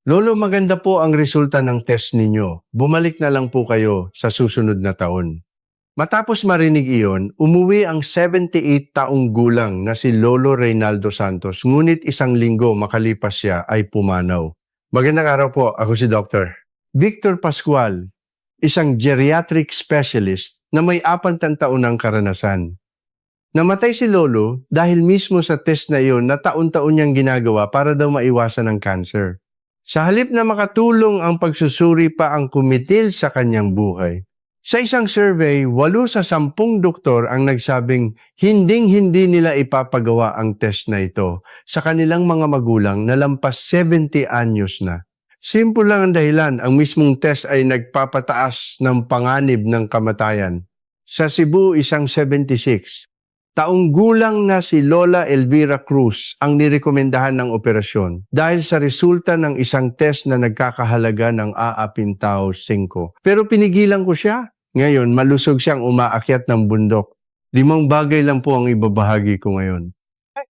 Lolo, maganda po ang resulta ng test ninyo. Bumalik na lang po kayo sa susunod na taon. Matapos marinig iyon, umuwi ang 78 taong gulang na si Lolo Reynaldo Santos, ngunit isang linggo makalipas siya ay pumanaw. Magandang araw po, ako si Dr. Victor Pascual, isang geriatric specialist na may 40 taon ng karanasan. Namatay si Lolo dahil mismo sa test na iyon na taon-taon niyang ginagawa para daw maiwasan ang cancer. Sa halip na makatulong ang pagsusuri pa ang kumitil sa kanyang buhay. Sa isang survey, 8 sa 10 doktor ang nagsabing hinding-hindi nila ipapagawa ang test na ito sa kanilang mga magulang na lampas 70 anyos na. Simple lang ang dahilan, ang mismong test ay nagpapataas ng panganib ng kamatayan. Sa Cebu, isang 76. Taong gulang na si Lola Elvira Cruz ang nirekomendahan ng operasyon dahil sa resulta ng isang test na nagkakahalaga ng aapintaw 5. Pero pinigilan ko siya. Ngayon, malusog siyang umaakyat ng bundok. 5 bagay lang po ang ibabahagi ko ngayon.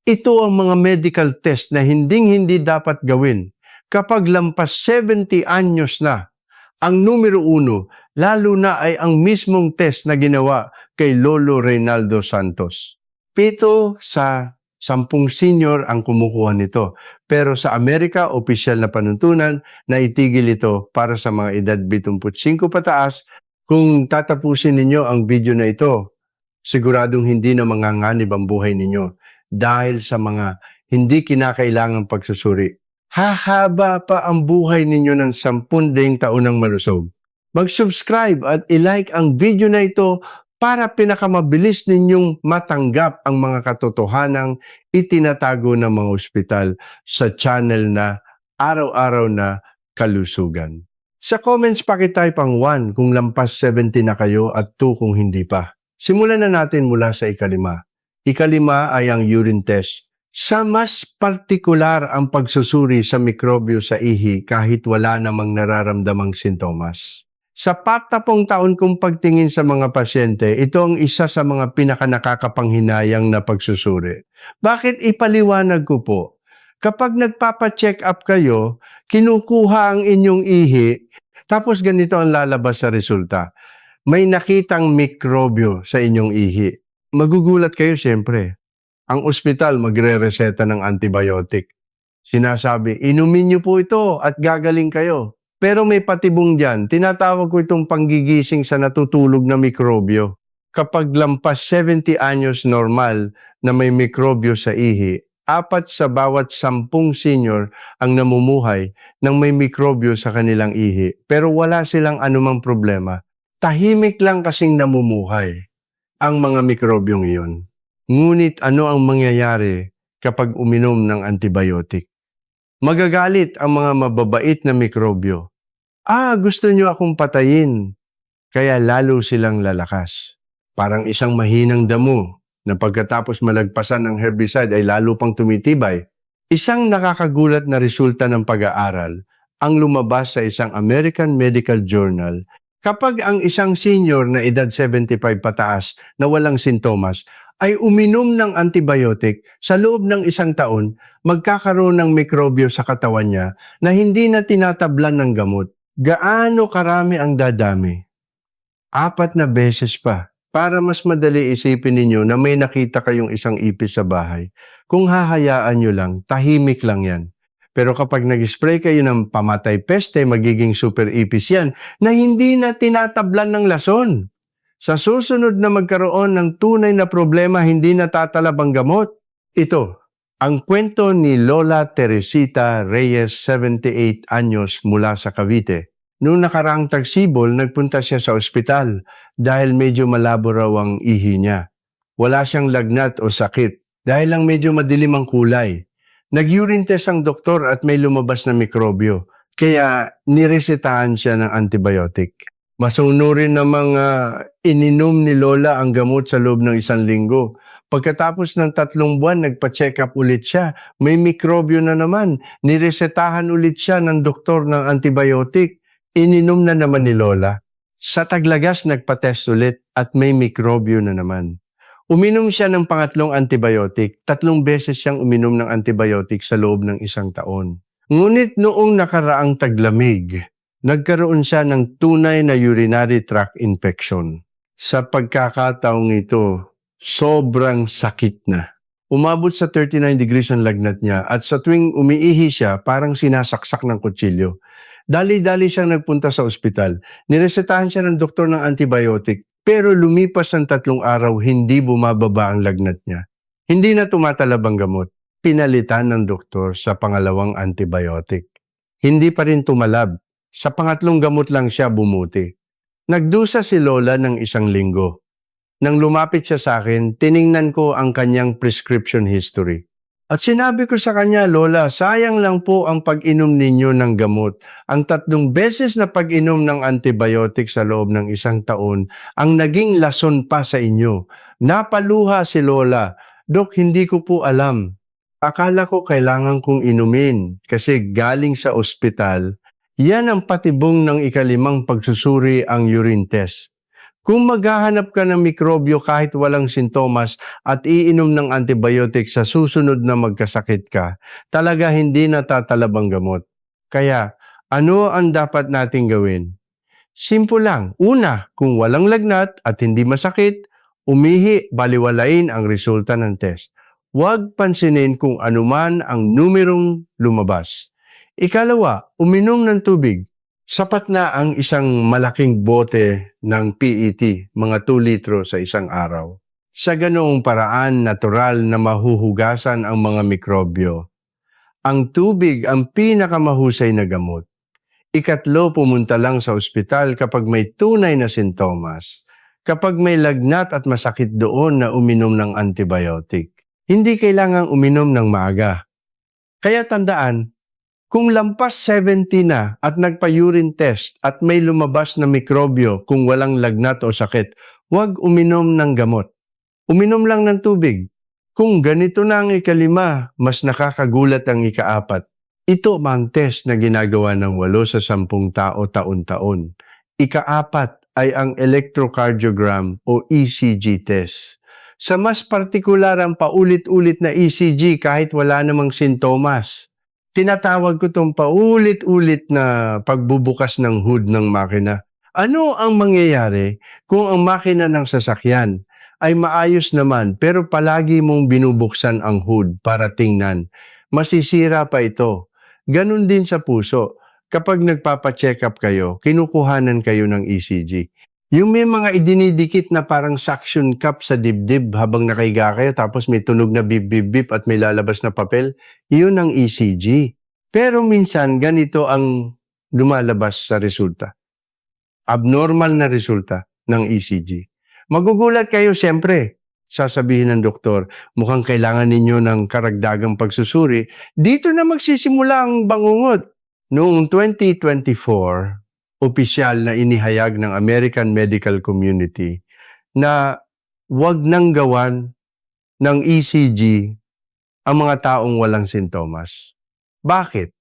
Ito ang mga medical test na hinding-hindi dapat gawin kapag lampas 70 anyos na. Ang numero 1, lalo na ay ang mismong test na ginawa kay Lolo Reynaldo Santos. 7 sa 10 senior ang kumukuha nito. Pero sa Amerika, opisyal na panuntunan na itigil ito para sa mga edad 75 pataas. Kung tatapusin ninyo ang video na ito, siguradong hindi na manganganib ang buhay ninyo dahil sa mga hindi kinakailangang pagsusuri. Hahaba pa ang buhay ninyo ng 10 taon ng malusog. Mag-subscribe at i-like ang video na ito para pinakamabilis ninyong matanggap ang mga katotohanang itinatago ng mga ospital sa channel na Araw-Araw na Kalusugan. Sa comments, pakitype ang 1 kung lampas 70 na kayo at 2 kung hindi pa. Simulan na natin mula sa ikalima. Ikalima ay ang urine test. Sa mas partikular ang pagsusuri sa mikrobyo sa ihi kahit wala namang nararamdamang sintomas. Sa 40 taon kong pagtingin sa mga pasyente, ito ang isa sa mga pinakanakakapanghinayang na pagsusuri. Bakit ipaliwanag ko po? Kapag nagpapa-check up kayo, kinukuha ang inyong ihi, tapos ganito ang lalabas sa resulta. May nakitang mikrobyo sa inyong ihi. Magugulat kayo siyempre. Ang ospital magre-reseta ng antibiotic. Sinasabi, inumin niyo po ito at gagaling kayo. Pero may patibong dyan, tinatawag ko itong panggigising sa natutulog na mikrobyo. Kapag lampas 70 anyos normal na may mikrobyo sa ihi, 4 sa bawat 10 senior ang namumuhay ng may mikrobyo sa kanilang ihi. Pero wala silang anumang problema. Tahimik lang kasing namumuhay ang mga mikrobyong iyon. Ngunit ano ang mangyayari kapag uminom ng antibiotic? Magagalit ang mga mababait na mikrobyo. Gusto niyo akong patayin. Kaya lalo silang lalakas. Parang isang mahinang damo na pagkatapos malagpasan ng herbicide ay lalo pang tumitibay. Isang nakakagulat na resulta ng pag-aaral ang lumabas sa isang American Medical Journal. Kapag ang isang senior na edad 75 pataas na walang sintomas ay uminom ng antibiotic sa loob ng 1 taon, magkakaroon ng mikrobyo sa katawan niya na hindi na tinatablan ng gamot. Gaano karami ang dadami? 4 na beses pa. Para mas madali isipin ninyo na may nakita kayong isang ipis sa bahay. Kung hahayaan nyo lang, tahimik lang yan. Pero kapag nag-spray kayo ng pamatay peste, magiging super ipis yan na hindi na tinatablan ng lason. Sa susunod na magkaroon ng tunay na problema, hindi na tatalab ang gamot. Ito, ang kwento ni Lola Teresita Reyes, 78 anyos mula sa Cavite. Noong nakaraang tagsibol, nagpunta siya sa ospital dahil medyo malabo raw ang ihi niya. Wala siyang lagnat o sakit dahil lang medyo madilim ang kulay. Nag-urine test ang doktor at may lumabas na mikrobyo. Kaya niresetahan siya ng antibiotic. Masunurin namang ininom ni Lola ang gamot sa loob ng 1 linggo. Pagkatapos ng 3 buwan, nagpa-check up ulit siya. May mikrobyo na naman. Niresetahan ulit siya ng doktor ng antibiotic. Ininom na naman ni Lola. Sa Taglagas, nagpa-test ulit at may mikrobyo na naman. Uminom siya ng pangatlong antibiotic. 3 beses siyang uminom ng antibiotic sa loob ng 1 taon. Ngunit noong nakaraang taglamig, nagkaroon siya ng tunay na urinary tract infection. Sa pagkakataong ito, sobrang sakit na. Umabot sa 39 degrees ang lagnat niya at sa tuwing umiihi siya, parang sinasaksak ng kutsilyo. Dali-dali siyang nagpunta sa ospital. Niresetahan siya ng doktor ng antibiotic, pero lumipas ng 3 araw, hindi bumababa ang lagnat niya. Hindi na tumatalab ang gamot. Pinalitan ng doktor sa pangalawang antibiotic. Hindi pa rin tumalab. Sa pangatlong gamot lang siya bumuti. Nagdusa si Lola ng 1 linggo. Nang lumapit siya sa akin, tiningnan ko ang kanyang prescription history. At sinabi ko sa kanya, Lola, sayang lang po ang pag-inom ninyo ng gamot. Ang 3 beses na pag-inom ng antibiotic sa loob ng 1 taon, ang naging lason pa sa inyo. Napaluha si Lola. Dok, hindi ko po alam. Akala ko kailangan kong inumin kasi galing sa ospital. Yan ang patibong ng 5 pagsusuri ang urine test. Kung maghahanap ka ng mikrobyo kahit walang sintomas at iinom ng antibiotic sa susunod na magkasakit ka, talaga hindi natatalab ang gamot. Kaya, ano ang dapat nating gawin? Simple lang. Una, kung walang lagnat at hindi masakit, umihi, baliwalain ang resulta ng test. Huwag pansinin kung anuman ang numerong lumabas. Ikalawa, uminom ng tubig. Sapat na ang isang malaking bote ng PET, mga 2 litro sa isang araw. Sa ganoong paraan, natural na mahuhugasan ang mga mikrobyo. Ang tubig ang pinakamahusay na gamot. Ikatlo, pumunta lang sa ospital kapag may tunay na sintomas. Kapag may lagnat at masakit doon na uminom ng antibiotic. Hindi kailangang uminom ng maaga. Kaya tandaan, kung lampas 70 na at nagpa-urine test at may lumabas na mikrobyo kung walang lagnat o sakit, huwag uminom ng gamot. Uminom lang ng tubig. Kung ganito na ang 5, mas nakakagulat ang 4. Ito ang test na ginagawa ng 8 sa 10 tao taon-taon. 4 ay ang electrocardiogram o ECG test. Sa mas partikular ang paulit-ulit na ECG kahit wala namang sintomas. Tinatawag ko itong paulit-ulit na pagbubukas ng hood ng makina. Ano ang mangyayari kung ang makina ng sasakyan ay maayos naman pero palagi mong binubuksan ang hood para tingnan? Masisira pa ito. Ganon din sa puso. Kapag nagpapa-check up kayo, kinukuhanan kayo ng ECG. Yung may mga idinidikit na parang suction cup sa dibdib habang nakahiga kayo tapos may tunog na bip bip bip at may lalabas na papel, yun ang ECG. Pero minsan ganito ang lumalabas sa resulta. Abnormal na resulta ng ECG. Magugulat kayo siyempre. Sasabihin ng doktor, mukhang kailangan ninyo ng karagdagang pagsusuri. Dito na magsisimula ang bangungot. Noong 2024, opisyal na inihayag ng American Medical Community na wag nang gawan ng ECG ang mga taong walang sintomas. Bakit?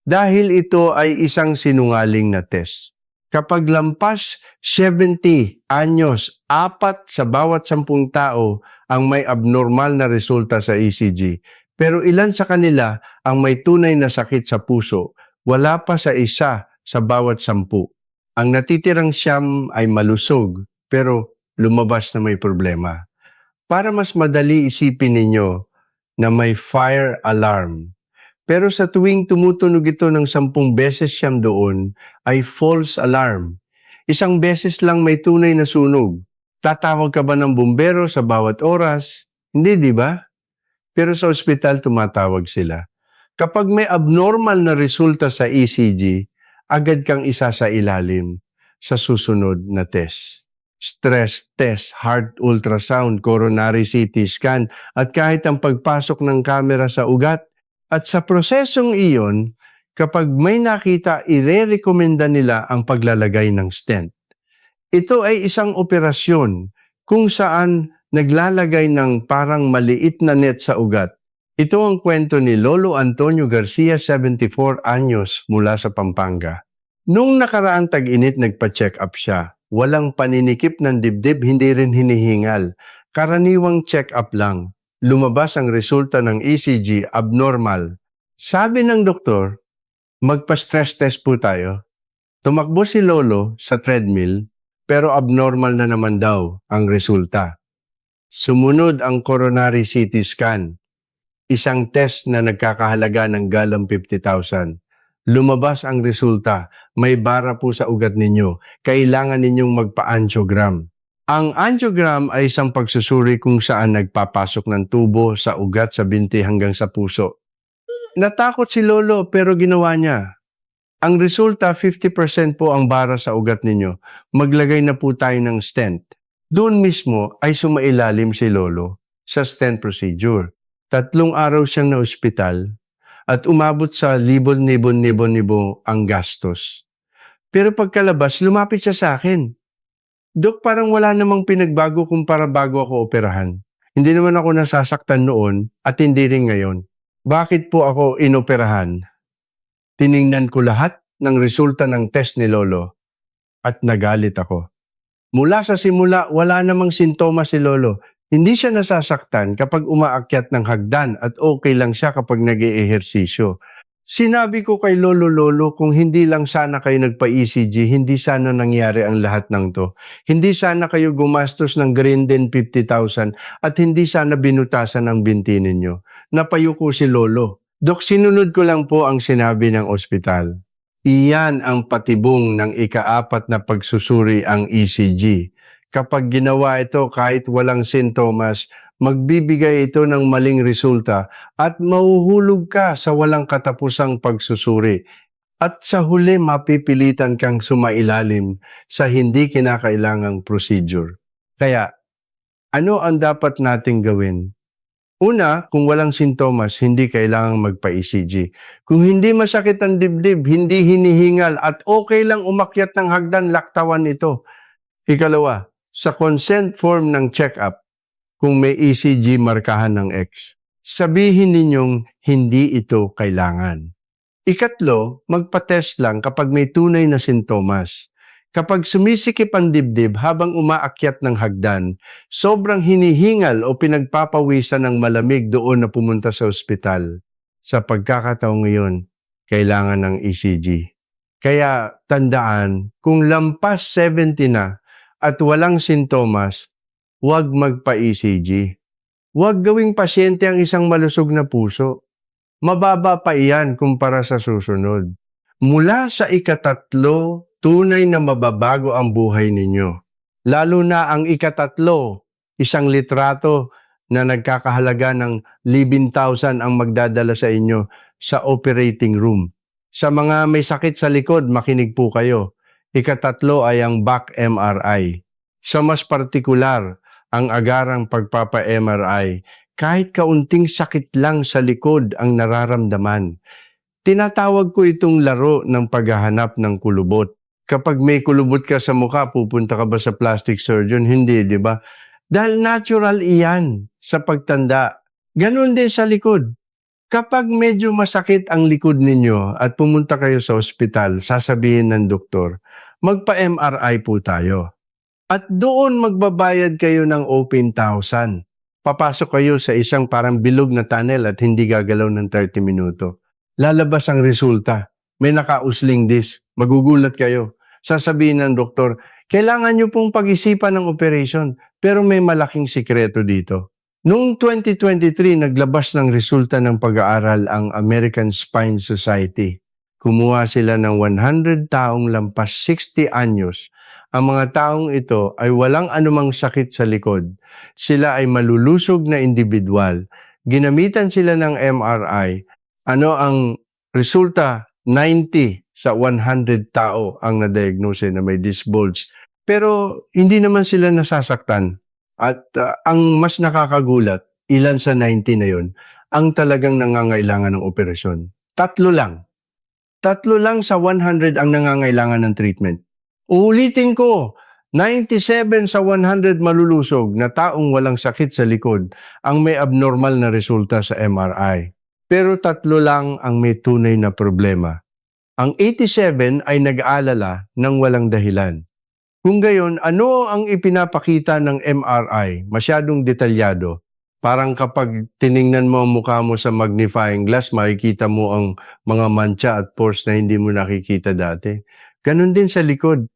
Dahil ito ay isang sinungaling na test. Kapag lampas 70 anyos, 4 sa bawat 10 tao ang may abnormal na resulta sa ECG. Pero ilan sa kanila ang may tunay na sakit sa puso, wala pa sa 1 sa bawat 10. Ang natitirang 9 ay malusog, pero lumabas na may problema. Para mas madali isipin ninyo na may fire alarm. Pero sa tuwing tumutunog ito ng 10 beses siyam doon, ay false alarm. 1 beses lang may tunay na sunog. Tatawag ka ba ng bumbero sa bawat oras? Hindi, di ba? Pero sa ospital tumatawag sila. Kapag may abnormal na resulta sa ECG, agad kang isa sa ilalim sa susunod na test. Stress test, heart ultrasound, coronary CT scan, at kahit ang pagpasok ng kamera sa ugat. At sa prosesong iyon, kapag may nakita, irerekomenda nila ang paglalagay ng stent. Ito ay isang operasyon kung saan naglalagay ng parang maliit na net sa ugat. Ito ang kwento ni Lolo Antonio Garcia, 74 anyos, mula sa Pampanga. Nung nakaraang tag-init, nagpa-check up siya. Walang paninikip ng dibdib, hindi rin hinihingal. Karaniwang check up lang. Lumabas ang resulta ng ECG, abnormal. Sabi ng doktor, Magpa-stress test po tayo. Tumakbo si Lolo sa treadmill pero abnormal na naman daw ang resulta. Sumunod ang coronary CT scan, isang test na nagkakahalaga ng galang 50,000. Lumabas ang resulta, may bara po sa ugat ninyo, kailangan ninyong magpa-angiogram. Ang angiogram ay isang pagsusuri kung saan nagpapasok ng tubo sa ugat sa binti hanggang sa puso. Natakot si Lolo pero ginawa niya. Ang resulta, 50% po ang bara sa ugat ninyo. Maglagay na po tayo ng stent. Doon mismo ay sumailalim si Lolo sa stent procedure. 3 araw siyang na ospital at umabot sa libon-libon-libon-libon ang gastos. Pero pagkalabas, lumapit siya sa akin. Dok, parang wala namang pinagbago kumpara bago ako operahan. Hindi naman ako nasasaktan noon at hindi rin ngayon. Bakit po ako inoperahan? Tiningnan ko lahat ng resulta ng test ni Lolo at nagalit ako. Mula sa simula, wala namang sintomas si Lolo. Hindi siya nasasaktan kapag umaakyat ng hagdan at okay lang siya kapag nag-eehersisyo. Sinabi ko kay Lolo, kung hindi lang sana kayo nagpa-ECG, hindi sana nangyari ang lahat ng to. Hindi sana kayo gumastos ng Grindin 50,000 at hindi sana binutasan ang binti ninyo. Napayuko si Lolo. Dok, sinunod ko lang po ang sinabi ng ospital. Iyan ang patibong ng ika-4 na pagsusuri ang ECG. Kapag ginawa ito kahit walang sintomas, magbibigay ito ng maling resulta at mahuhulog ka sa walang katapusang pagsusuri. At sa huli, mapipilitan kang sumailalim sa hindi kinakailangang procedure. Kaya, ano ang dapat nating gawin? Una, kung walang sintomas, hindi kailangang magpa-ECG. Kung hindi masakit ang dibdib, hindi hinihingal at okay lang umakyat ng hagdan, laktawan ito. Ikalawa, sa consent form ng check-up, kung may ECG markahan ng X, sabihin ninyong hindi ito kailangan. Ikatlo, magpa-test lang kapag may tunay na sintomas. Kapag sumisikip ang dibdib habang umaakyat ng hagdan, sobrang hinihingal o pinagpapawisan ng malamig doon na pumunta sa ospital. Sa pagkakataong ngayon, kailangan ng ECG. Kaya tandaan, kung lampas 70 na at walang sintomas, huwag magpa-ECG. Huwag gawing pasyente ang isang malusog na puso. Mababa pa iyan kumpara sa susunod. Mula sa ika-3, tunay na mababago ang buhay ninyo. Lalo na ang ika-3, isang litrato na nagkakahalaga ng 11,000 ang magdadala sa inyo sa operating room. Sa mga may sakit sa likod, makinig po kayo. Ika-3 ay ang back MRI. Sa mas partikular, ang agarang pagpapa-MRI, kahit kaunting sakit lang sa likod ang nararamdaman. Tinatawag ko itong laro ng paghahanap ng kulubot. Kapag may kulubot ka sa mukha, pupunta ka ba sa plastic surgeon? Hindi, di ba? Dahil natural iyan sa pagtanda. Ganon din sa likod. Kapag medyo masakit ang likod ninyo at pumunta kayo sa ospital, sasabihin ng doktor, magpa-MRI po tayo. At doon magbabayad kayo ng 10,000. Papasok kayo sa isang parang bilog na tunnel at hindi gagalaw ng 30 minuto. Lalabas ang resulta. May nakausling disc. Magugulat kayo. Sasabihin ng doktor, kailangan nyo pong pag-isipan ng operation, pero may malaking sikreto dito. Noong 2023, naglabas ng resulta ng pag-aaral ang American Spine Society. Kumuha sila ng 100 taong lampas 60 anyos. Ang mga taong ito ay walang anumang sakit sa likod. Sila ay malulusog na individual. Ginamitan sila ng MRI. Ano ang resulta? 90 sa 100 tao ang na-diagnose na may disc bulge. Pero hindi naman sila nasasaktan. At ang mas nakakagulat, ilan sa 90 na yon ang talagang nangangailangan ng operasyon. 3 lang. 3 lang sa 100 ang nangangailangan ng treatment. Uulitin ko, 97 sa 100 malulusog na taong walang sakit sa likod ang may abnormal na resulta sa MRI. Pero 3 lang ang may tunay na problema. Ang 87 ay nag-aalala ng walang dahilan. Kung gayon, ano ang ipinapakita ng MRI? Masyadong detalyado. Parang kapag tiningnan mo ang mukha mo sa magnifying glass, makikita mo ang mga mancha at pores na hindi mo nakikita dati. Ganon din sa likod.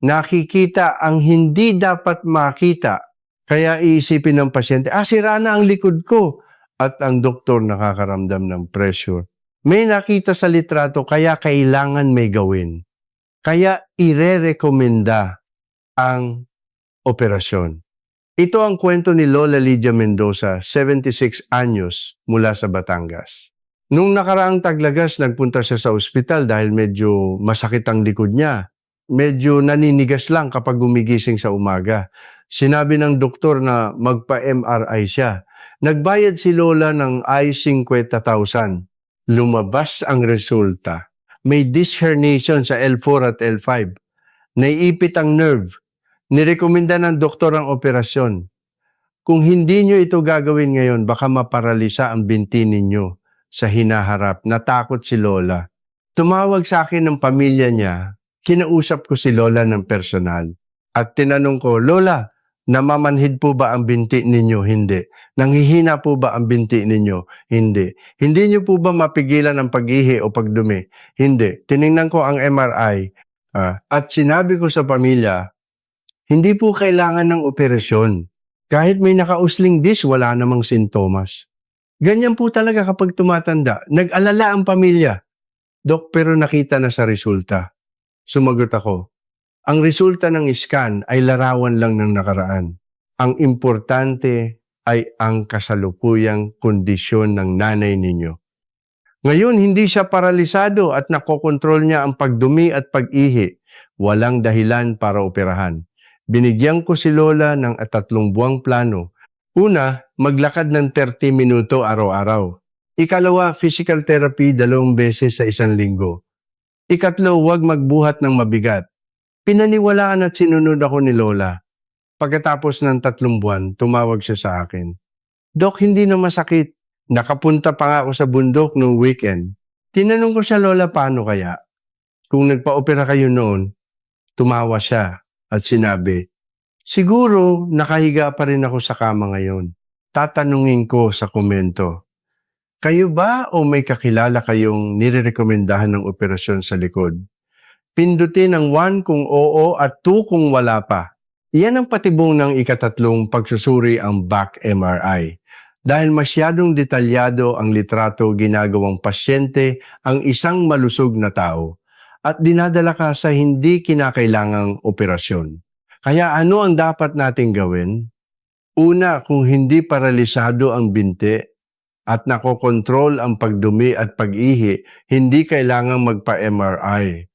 Nakikita ang hindi dapat makita. Kaya iisipin ng pasyente, sira na ang likod ko. At ang doktor nakakaramdam ng pressure. May nakita sa litrato, kaya kailangan may gawin. Kaya ire-rekomenda ang operasyon. Ito ang kwento ni Lola Lydia Mendoza, 76 anyos, mula sa Batangas. Nung nakaraang taglagas, nagpunta siya sa ospital dahil medyo masakit ang likod niya. Medyo naninigas lang kapag gumigising sa umaga. Sinabi ng doktor na magpa-MRI siya. Nagbayad si Lola ng I-50,000. Lumabas ang resulta. May disc herniation sa L4 at L5. Naiipit ang nerve. Nirekomenda ng doktor ang operasyon. Kung hindi nyo ito gagawin ngayon, baka maparalisa ang binti ninyo sa hinaharap. Natakot si Lola. Tumawag sa akin ng pamilya niya. Kinausap ko si Lola ng personal. At tinanong ko, Lola, namamanhid po ba ang binti ninyo? Hindi. Nanghihina po ba ang binti ninyo? Hindi. Hindi nyo po ba mapigilan ang pag-ihi o pagdumi? Hindi. Tiningnan ko ang MRI. At sinabi ko sa pamilya, hindi po kailangan ng operasyon. Kahit may nakausling dish, wala namang sintomas. Ganyan po talaga kapag tumatanda. Nag-alala ang pamilya. Dok, pero nakita na sa resulta. Sumagot ako, ang resulta ng scan ay larawan lang ng nakaraan. Ang importante ay ang kasalukuyang kondisyon ng nanay ninyo. Ngayon, hindi siya paralisado at nakokontrol niya ang pagdumi at pag-ihi. Walang dahilan para operahan. Binigyan ko si Lola ng 3 buwang plano. Una, maglakad ng 30 minuto araw-araw. Ikalawa, physical therapy 2 beses sa 1 linggo. Ikatlo, huwag magbuhat ng mabigat. Pinaniwalaan at sinunod ako ni Lola. Pagkatapos ng 3 buwan, tumawag siya sa akin. Dok, hindi na masakit. Nakapunta pa nga ako sa bundok noong weekend. Tinanong ko siya, Lola, paano kaya? Kung nagpa-opera kayo noon, tumawa siya. At sinabi, siguro nakahiga pa rin ako sa kama ngayon. Tatanungin ko sa komento, kayo ba o may kakilala kayong nirerekomendahan ng operasyon sa likod? Pindutin ang 1 kung oo at 2 kung wala pa. Iyan ang patibong ng ika-3 pagsusuri ang back MRI. Dahil masyadong detalyado ang litrato ginagawang pasyente ang isang malusog na tao. At dinadala ka sa hindi kinakailangang operasyon. Kaya ano ang dapat nating gawin? Una, kung hindi paralisado ang binti at nakokontrol ang pagdumi at pag-ihi, hindi kailangang magpa-MRI.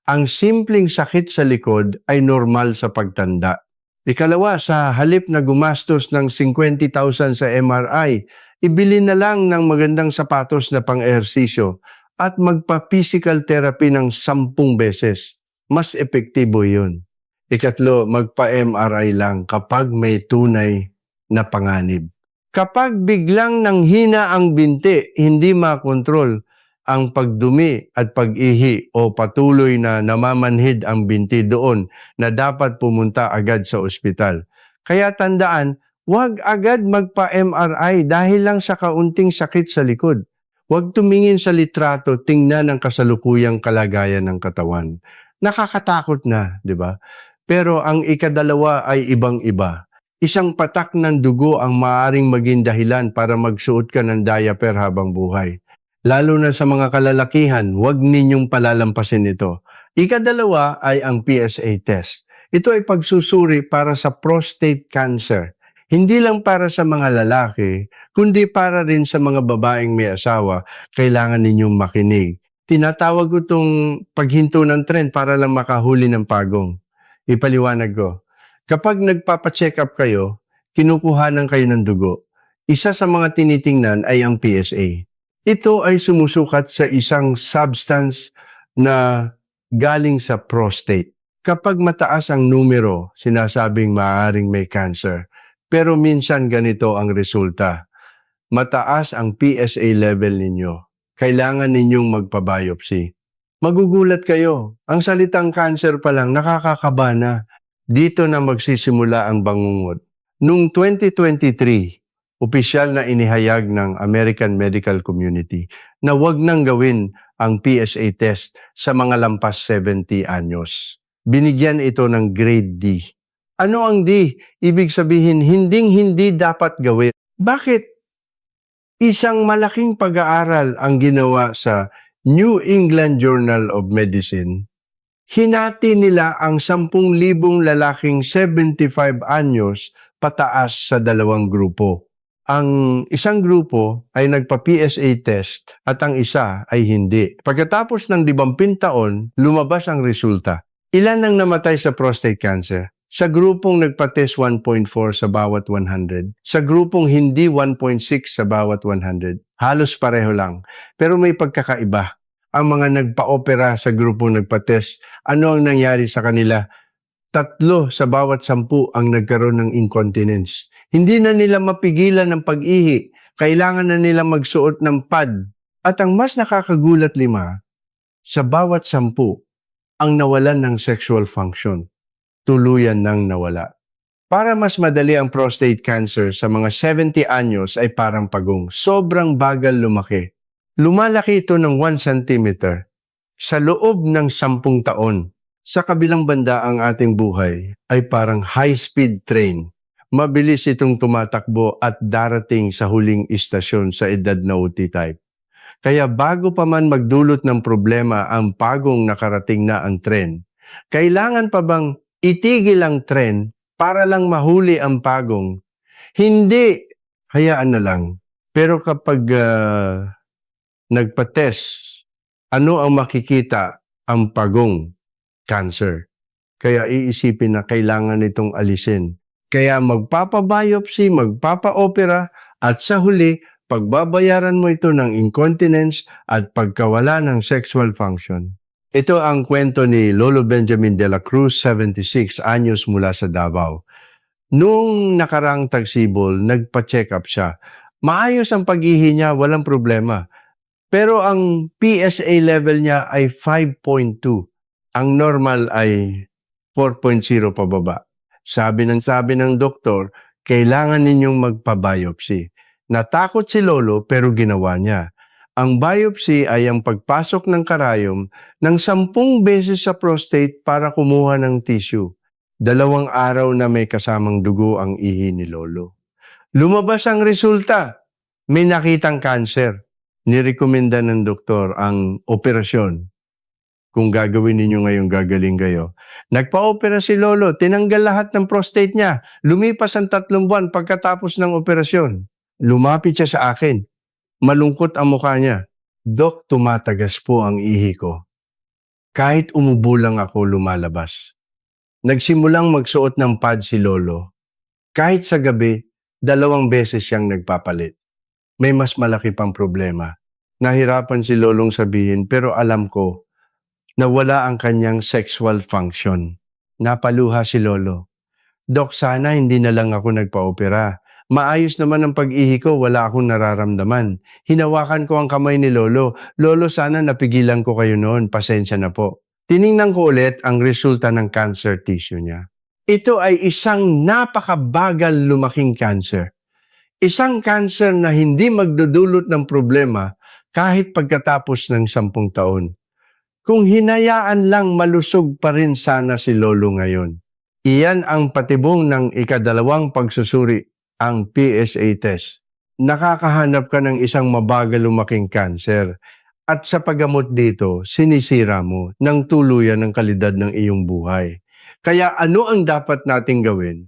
Ang simpleng sakit sa likod ay normal sa pagtanda. Ikalawa, sa halip na gumastos ng 50,000 sa MRI, ibili na lang ng magandang sapatos na pang-ehersisyo at magpa-physical therapy ng 10 beses. Mas epektibo yun. Ikatlo, magpa-MRI lang kapag may tunay na panganib. Kapag biglang nanghina ang binti, hindi makontrol ang pagdumi at pag-ihi o patuloy na namamanhid ang binti doon na dapat pumunta agad sa ospital. Kaya tandaan, huwag agad magpa-MRI dahil lang sa kaunting sakit sa likod. Huwag tumingin sa litrato, tingnan ang kasalukuyang kalagayan ng katawan. Nakakatakot na, di ba? Pero ang ikadalawa ay ibang-iba. Isang patak ng dugo ang maaaring maging dahilan para magsuot ka ng diaper habang buhay. Lalo na sa mga kalalakihan, huwag ninyong palalampasin ito. Ikadalawa ay ang PSA test. Ito ay pagsusuri para sa prostate cancer. Hindi lang para sa mga lalaki, kundi para rin sa mga babaeng may asawa, kailangan ninyong makinig. Tinatawag ko itong paghinto ng trend para lang makahuli ng pagong. Ipaliwanag ko. Kapag nagpapacheck up kayo, kinukuhanan kayo ng dugo. Isa sa mga tinitingnan ay ang PSA. Ito ay sumusukat sa isang substance na galing sa prostate. Kapag mataas ang numero, sinasabing maaaring may cancer. Pero minsan ganito ang resulta. Mataas ang PSA level ninyo. Kailangan ninyong magpa-biopsy. Magugulat kayo. Ang salitang cancer pa lang nakakakaba na. Dito na magsisimula ang bangungot. Noong 2023, opisyal na inihayag ng American Medical Community na wag nang gawin ang PSA test sa mga lampas 70 anyos. Binigyan ito ng grade D. Ano ang D? Ibig sabihin, hindi dapat gawin. Bakit? Isang malaking pag-aaral ang ginawa sa New England Journal of Medicine. Hinati nila ang 10,000 lalaking 75 anyos pataas sa dalawang grupo. Ang isang grupo ay nagpa-PSA test at ang isa ay hindi. Pagkatapos ng 50 taon, lumabas ang resulta. Ilan ang namatay sa prostate cancer? Sa grupong nagpa-test 1.4 sa bawat 100. Sa grupong hindi 1.6 sa bawat 100. Halos pareho lang. Pero may pagkakaiba. Ang mga nagpa-opera sa grupong nagpa-test, ano ang nangyari sa kanila? 3 sa bawat 10 ang nagkaroon ng incontinence. Hindi na nila mapigilan ng pag-ihi. Kailangan na nila magsuot ng pad. At ang mas nakakagulat 5, sa bawat 10 ang nawalan ng sexual function. Tuluyan nang nawala. Para mas madali ang prostate cancer sa mga 70 anyos ay parang pagong. Sobrang bagal lumaki. Lumalaki ito ng 1 centimeter sa loob ng 10 taon. Sa kabilang banda ang ating buhay ay parang high-speed train. Mabilis itong tumatakbo at darating sa huling istasyon sa edad na UT type. Kaya bago pa man magdulot ng problema ang pagong nakarating na ang tren, kailangan pa bang itigil ang tren para lang mahuli ang pagong? Hindi, hayaan na lang. Pero kapag nagpa-test, ano ang makikita? Ang pagong cancer. Kaya iisipin na kailangan itong alisin. Kaya magpapabiopsy, magpapa-opera at sa huli, pagbabayaran mo ito ng incontinence at pagkawala ng sexual function. Ito ang kwento ni Lolo Benjamin de la Cruz, 76 anyos mula sa Davao. Nung nakarang tagsibol, nagpa-check up siya. Maayos ang pag-ihi niya, walang problema. Pero ang PSA level niya ay 5.2. Ang normal ay 4.0 pababa. Sabi ng doktor, kailangan ninyong magpa-biopsy. Natakot si Lolo pero ginawa niya. Ang biopsy ay ang pagpasok ng karayom ng 10 beses sa prostate para kumuha ng tissue. 2 araw na may kasamang dugo ang ihi ni Lolo. Lumabas ang resulta. May nakitang cancer. Nirekomenda ng doktor ang operasyon. Kung gagawin ninyo ngayong gagaling kayo. Nagpa-opera si Lolo, tinanggal lahat ng prostate niya. Lumipas ang 3 buwan pagkatapos ng operasyon. Lumapit siya sa akin. Malungkot ang mukha niya. Dok, tumatagas po ang ihi ko. Kahit umubo lang ako, lumalabas. Nagsimulang magsuot ng pad si Lolo. Kahit sa gabi, 2 beses siyang nagpapalit. May mas malaki pang problema. Nahirapan si Lolong sabihin pero alam ko na wala ang kanyang sexual function. Napaluha si Lolo. Dok, sana hindi na lang ako nagpa-opera. Maayos naman ang pag-ihi ko, wala akong nararamdaman. Hinawakan ko ang kamay ni Lolo. Lolo, sana napigilan ko kayo noon. Pasensya na po. Tiningnan ko ulit ang resulta ng cancer tissue niya. Ito ay isang napakabagal lumaking cancer. Isang cancer na hindi magdudulot ng problema kahit pagkatapos ng 10 taon. Kung hinayaan lang, malusog pa rin sana si Lolo ngayon. Iyan ang patibong ng ika-2 pagsusuri, ang PSA test. Nakakahanap ka ng isang mabagal lumaking cancer at sa paggamot dito, sinisira mo ng tuluyan ng kalidad ng iyong buhay. Kaya ano ang dapat nating gawin?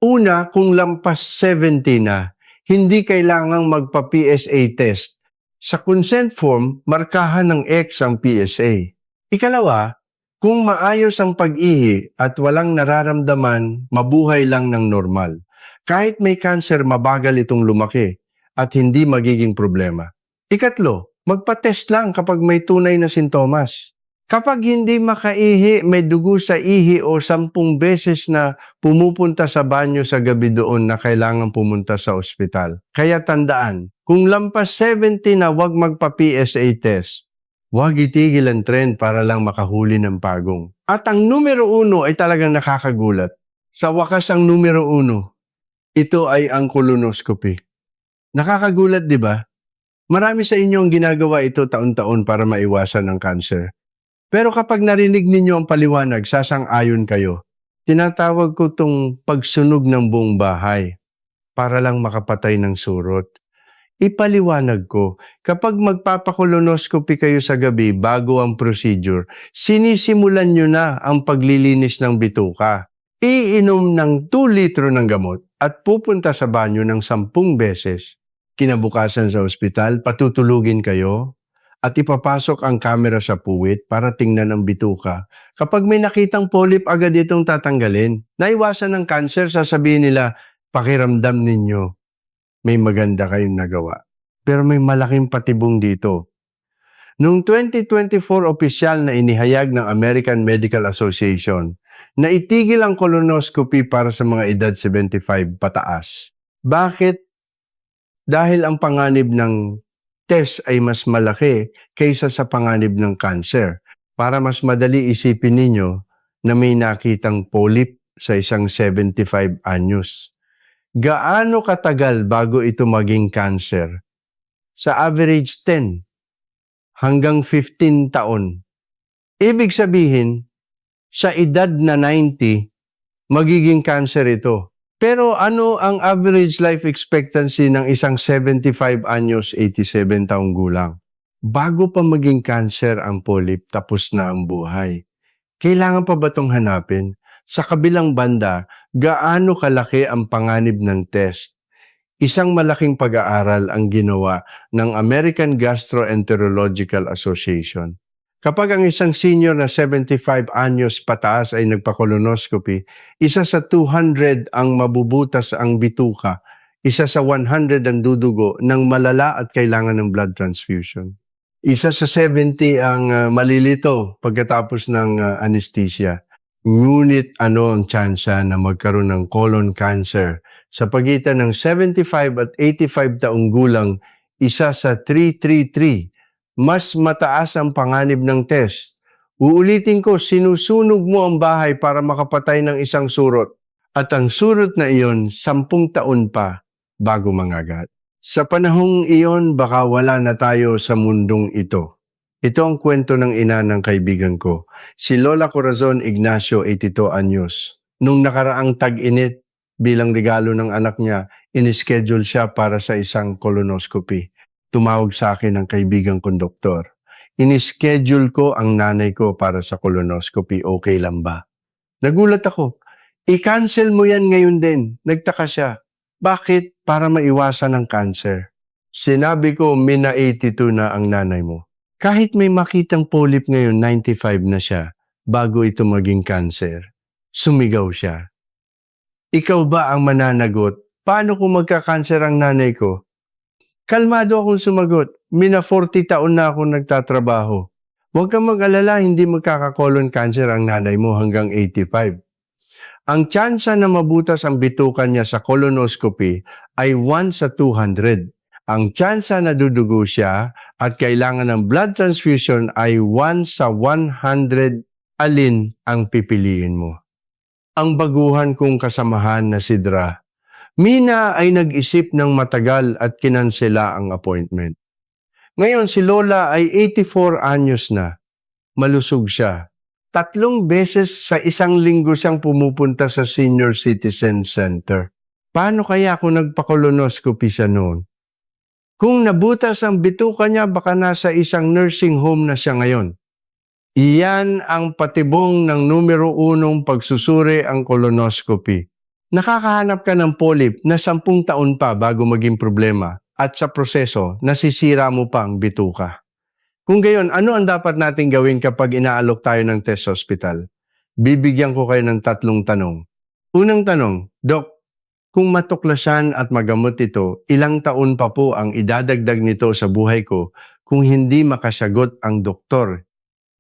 Una, kung lampas 70 na, hindi kailangang magpa-PSA test. Sa consent form, markahan ng X ang PSA. Ikalawa, kung maayos ang pag-ihi at walang nararamdaman, mabuhay lang ng normal. Kahit may cancer, mabagal itong lumaki at hindi magiging problema. Ikatlo, magpa-test lang kapag may tunay na sintomas. Kapag hindi makaihi, may dugo sa ihi o 10 beses na pumupunta sa banyo sa gabi doon na kailangan pumunta sa ospital. Kaya tandaan, kung lampas 70 na wag magpa-PSA test, wag itigil ang trend para lang makahuli ng pagong. At ang numero 1 ay talagang nakakagulat. Sa wakas ang numero 1, ito ay ang colonoscopy. Nakakagulat, di ba? Marami sa inyo ang ginagawa ito taon-taon para maiwasan ang cancer. Pero kapag narinig ninyo ang paliwanag, sasang-ayon kayo. Tinatawag ko itong pagsunog ng buong bahay para lang makapatay ng surot. Ipaliwanag ko, kapag magpapakolonoscopy kayo sa gabi bago ang procedure, sinisimulan nyo na ang paglilinis ng bituka. Iinom ng 2 litro ng gamot at pupunta sa banyo ng 10 beses. Kinabukasan sa ospital, patutulugin kayo at ipapasok ang kamera sa puwit para tingnan ang bituka. Kapag may nakitang polyp, agad itong tatanggalin. Naiwasan ng cancer, sasabihin nila, pakiramdam ninyo, may maganda kayong nagawa. Pero may malaking patibong dito. Noong 2024, opisyal na inihayag ng American Medical Association na itigil ang colonoscopy para sa mga edad 75 pataas. Bakit? Dahil ang panganib ng test ay mas malaki kaysa sa panganib ng cancer. Para mas madali isipin ninyo na may nakitang polyp sa isang 75 anyos. Gaano katagal bago ito maging cancer? Sa average 10 hanggang 15 taon. Ibig sabihin, sa edad na 90, magiging cancer ito. Pero ano ang average life expectancy ng isang 75 anyos, 87 taong gulang? Bago pa maging cancer ang polyp, tapos na ang buhay. Kailangan pa ba itong hanapin? Sa kabilang banda, gaano kalaki ang panganib ng test? Isang malaking pag-aaral ang ginawa ng American Gastroenterological Association. Kapag ang isang senior na 75 anyos pataas ay nagpa-colonoscopy, isa sa 200 ang mabubutas ang bituka, isa sa 100 ang dudugo ng malala at kailangan ng blood transfusion. Isa sa 70 ang malilito pagkatapos ng anesthesia. Ngunit ano ang tsansa na magkaroon ng colon cancer? Sa pagitan ng 75 at 85 taong gulang, isa sa 333, mas mataas ang panganib ng test. Uulitin ko, sinusunog mo ang bahay para makapatay ng isang surot. At ang surot na iyon, 10 taon pa bago mangagat. Sa panahong iyon, baka wala na tayo sa mundong ito. Ito ang kwento ng ina ng kaibigan ko, si Lola Corazon Ignacio, 82 anyos. Nung nakaraang tag-init, bilang regalo ng anak niya, inischedule siya para sa isang colonoscopy. Tumawag sa akin ang kaibigan kong doktor. Inischedule ko ang nanay ko para sa colonoscopy, okay lang ba? Nagulat ako. I-cancel mo yan ngayon din. Nagtaka siya. Bakit? Para maiwasan ang cancer. Sinabi ko, mina 82 na ang nanay mo. Kahit may makitang polyp ngayon, 95 na siya, bago ito maging cancer. Sumigaw siya. Ikaw ba ang mananagot? Paano kung magka-cancer ang nanay ko? Kalmado akong sumagot. Mina 40 taon na akong nagtatrabaho. Huwag kang mag-alala, hindi magkaka-colon cancer ang nanay mo hanggang 85. Ang tsansa na mabutas ang bitukan niya sa colonoscopy ay 1 sa 200. Ang tsansa na dudugo siya at kailangan ng blood transfusion ay 1 sa 100. Alin ang pipiliin mo? Ang baguhan kong kasamahan na si Dra, Mina ay nag-isip ng matagal at kinansela ang appointment. Ngayon si Lola ay 84 anyos na. Malusog siya. 3 beses sa isang linggo siyang pumupunta sa Senior Citizen Center. Paano kaya kung nagpa-colonoscopy siya noon? Kung nabutas ang bituka niya, baka nasa isang nursing home na siya ngayon. Iyan ang patibong ng numero 1 pagsusuri ang colonoscopy. Nakakahanap ka ng polyp na 10 taon pa bago maging problema at sa proseso, nasisira mo pa ang bituka. Kung gayon, ano ang dapat nating gawin kapag inaalok tayo ng test sa ospital? Bibigyan ko kayo ng 3 tanong. Unang tanong, Dok, kung matuklasan at magamot ito, ilang taon pa po ang idadagdag nito sa buhay ko kung hindi makasagot ang doktor?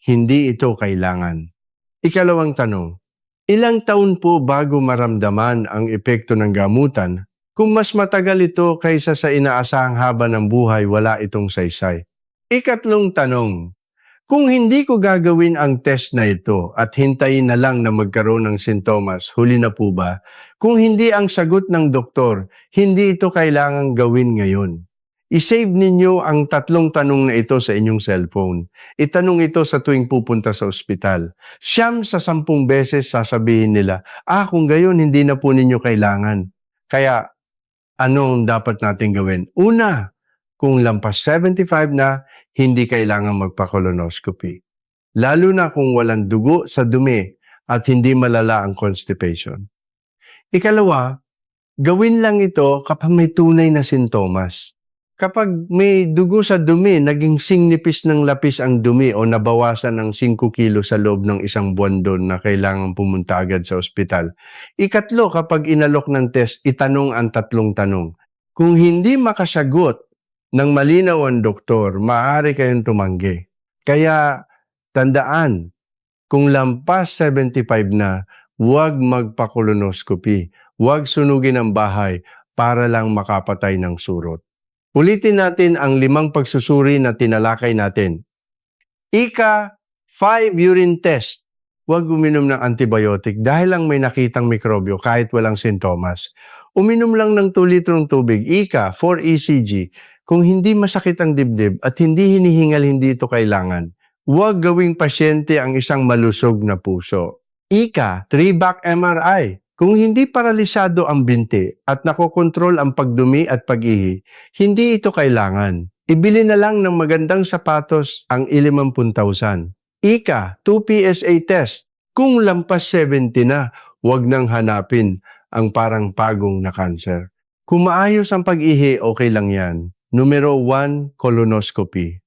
Hindi ito kailangan. Ikalawang tanong, ilang taon po bago maramdaman ang epekto ng gamutan? Kung mas matagal ito kaysa sa inaasahang haba ng buhay, wala itong saysay. Ikatlong tanong, Kung hindi ko gagawin ang test na ito at hintayin na lang na magkaroon ng sintomas, huli na po ba? Kung hindi ang sagot ng doktor, hindi ito kailangang gawin ngayon. I-save ninyo ang 3 tanong na ito sa inyong cellphone. Itanong ito sa tuwing pupunta sa ospital. 9 sa 10 beses sasabihin nila, kung gayon hindi na po ninyo kailangan. Kaya, anong dapat natin gawin? Una, kung lampas 75 na, hindi kailangan magpa-colonoscopy. Lalo na kung walang dugo sa dumi at hindi malala ang constipation. Ikalawa, gawin lang ito kapag may tunay na sintomas. Kapag may dugo sa dumi, naging singnipis ng lapis ang dumi o nabawasan ng 5 kilo sa loob ng isang buwan doon na kailangan pumunta agad sa ospital. Ikatlo, kapag inalok ng test, itanong ang 3 tanong. Kung hindi makasagot ng malinaw ang doktor, maaari kayong tumanggi. Kaya tandaan, kung lampas 75 na, huwag magpa-colonoscopy. Huwag sunugin ang bahay para lang makapatay ng surot. Ulitin natin ang 5 pagsusuri na tinalakay natin. Ika, 5 urine test. Huwag uminom ng antibiotic dahil lang may nakitang mikrobyo kahit walang sintomas. Uminom lang ng 2 litrong tubig. Ika, 4 ECG. Kung hindi masakit ang dibdib at hindi hinihingal, hindi ito kailangan. Huwag gawing pasyente ang isang malusog na puso. Ika, 3-back MRI. Kung hindi paralisado ang binti at nakokontrol ang pagdumi at pag-ihi, hindi ito kailangan. Ibili na lang ng magandang sapatos ang 50,000. Ika, 2 PSA test. Kung lampas 70 na, huwag nang hanapin ang parang pagong na cancer. Kung maayos ang pag-ihi, okay lang yan. Numero 1, colonoscopy.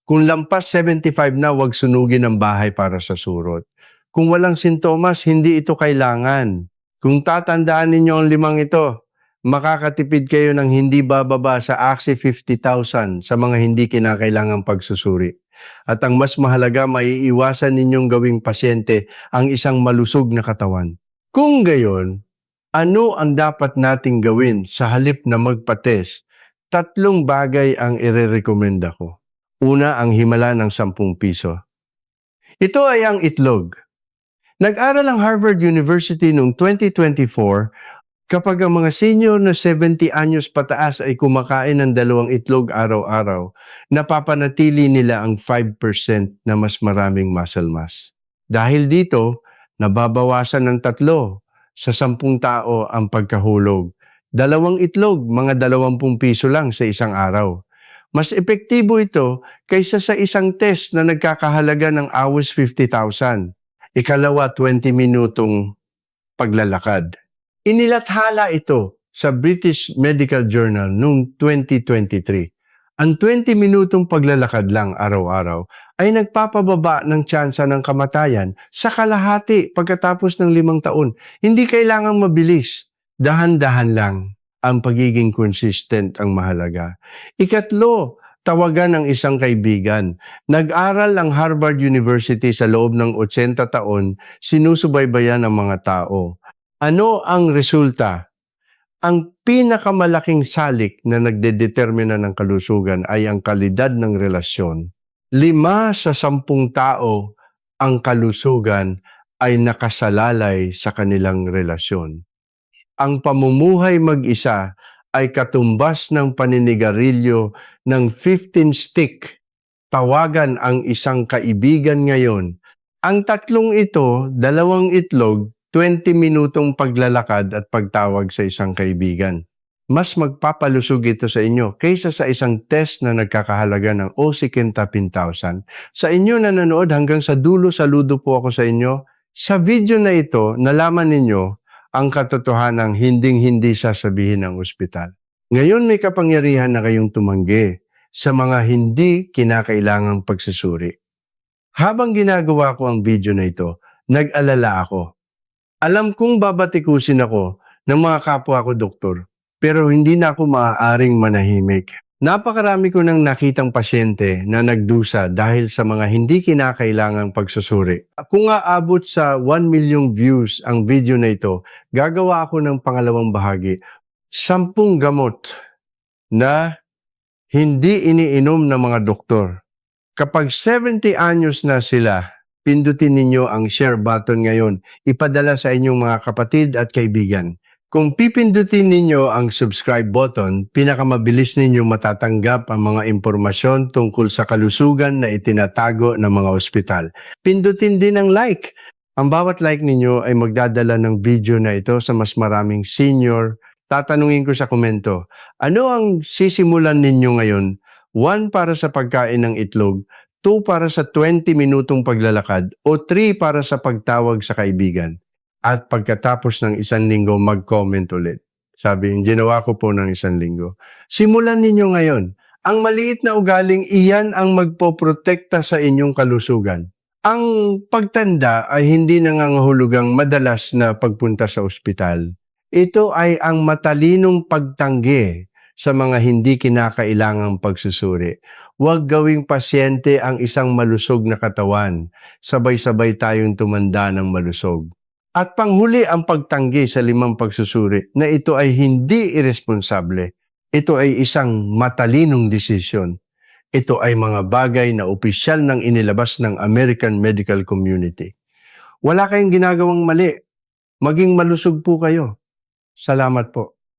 Kung lampas 75 na, huwag sunugin ang bahay para sa surot. Kung walang sintomas, hindi ito kailangan. Kung tatandaan ninyo ang 5 ito, makakatipid kayo ng hindi bababa sa AXI 50,000 sa mga hindi kinakailangang pagsusuri. At ang mas mahalaga, maiiwasan ninyong gawing pasyente ang isang malusog na katawan. Kung gayon, ano ang dapat nating gawin sa halip na magpa-test? 3 bagay ang irerekomenda ko. Una, ang himala ng 10 piso. Ito ay ang itlog. Nag-aral ang Harvard University noong 2024 kapag ang mga senior na 70 anyos pataas ay kumakain ng 2 itlog araw-araw, napapanatili nila ang 5% na mas maraming muscle mass. Dahil dito, nababawasan ng 3 sa 10 tao ang pagkahulog. 2 itlog, mga 20 piso lang sa isang araw. Mas epektibo ito kaysa sa isang test na nagkakahalaga ng awos 50,000. Ikalawa, 20 minutong paglalakad. Inilathala ito sa British Medical Journal noong 2023. Ang 20 minutong paglalakad lang araw-araw ay nagpapababa ng tsansa ng kamatayan sa kalahati pagkatapos ng 5 taon. Hindi kailangang mabilis. Dahan-dahan lang. Ang pagiging consistent ang mahalaga. Ikatlo, tawagan ng isang kaibigan. Nag-aral ang Harvard University sa loob ng 80 taon, sinusubaybayan ng mga tao. Ano ang resulta? Ang pinakamalaking salik na nagdedetermina ng kalusugan ay ang kalidad ng relasyon. 5 sa 10 tao ang kalusugan ay nakasalalay sa kanilang relasyon. Ang pamumuhay mag-isa ay katumbas ng paninigarilyo ng 15 stick. Tawagan ang isang kaibigan ngayon. Ang 3 ito, 2 itlog, 20 minutong paglalakad at pagtawag sa isang kaibigan. Mas magpapalusog ito sa inyo kaysa sa isang test na nagkakahalaga ng $50,000. Sa inyo na nanood hanggang sa dulo, saludo po ako sa inyo. Sa video na ito, nalaman ninyo ang katotohanang hinding-hindi sasabihin ng ospital. Ngayon may kapangyarihan na kayong tumanggi sa mga hindi kinakailangang pagsusuri. Habang ginagawa ko ang video na ito, nag-alala ako. Alam kong babatikusin ako ng mga kapwa ko doktor, pero hindi na ako maaaring manahimik. Napakarami ko nang nakitang pasyente na nagdusa dahil sa mga hindi kinakailangang pagsusuri. Kung aabot sa 1 million views ang video na ito, gagawa ako ng pangalawang bahagi. 10 gamot na hindi iniinom ng mga doktor Kapag 70 anyos na sila, pindutin ninyo ang share button ngayon. Ipadala sa inyong mga kapatid at kaibigan. Kung pipindutin ninyo ang subscribe button, pinakamabilis ninyo matatanggap ang mga impormasyon tungkol sa kalusugan na itinatago ng mga ospital. Pindutin din ang like. Ang bawat like ninyo ay magdadala ng video na ito sa mas maraming senior. Tatanungin ko sa komento, ano ang sisimulan ninyo ngayon? 1 para sa pagkain ng itlog, 2 para sa 20 minutong paglalakad, o 3 para sa pagtawag sa kaibigan. At pagkatapos ng 1 linggo, mag-comment ulit. Sabi, ginawa ko po ng 1 linggo. Simulan ninyo ngayon. Ang maliit na ugaling iyan ang magpoprotekta sa inyong kalusugan. Ang pagtanda ay hindi nangangahulugang madalas na pagpunta sa ospital. Ito ay ang matalinong pagtanggi sa mga hindi kinakailangang pagsusuri. Huwag gawing pasyente ang isang malusog na katawan. Sabay-sabay tayong tumanda ng malusog. At panghuli ang pagtanggi sa 5 pagsusuri na ito ay hindi irresponsable. Ito ay isang matalinong desisyon. Ito ay mga bagay na opisyal nang inilabas ng American medical community. Wala kayong ginagawang mali. Maging malusog po kayo. Salamat po.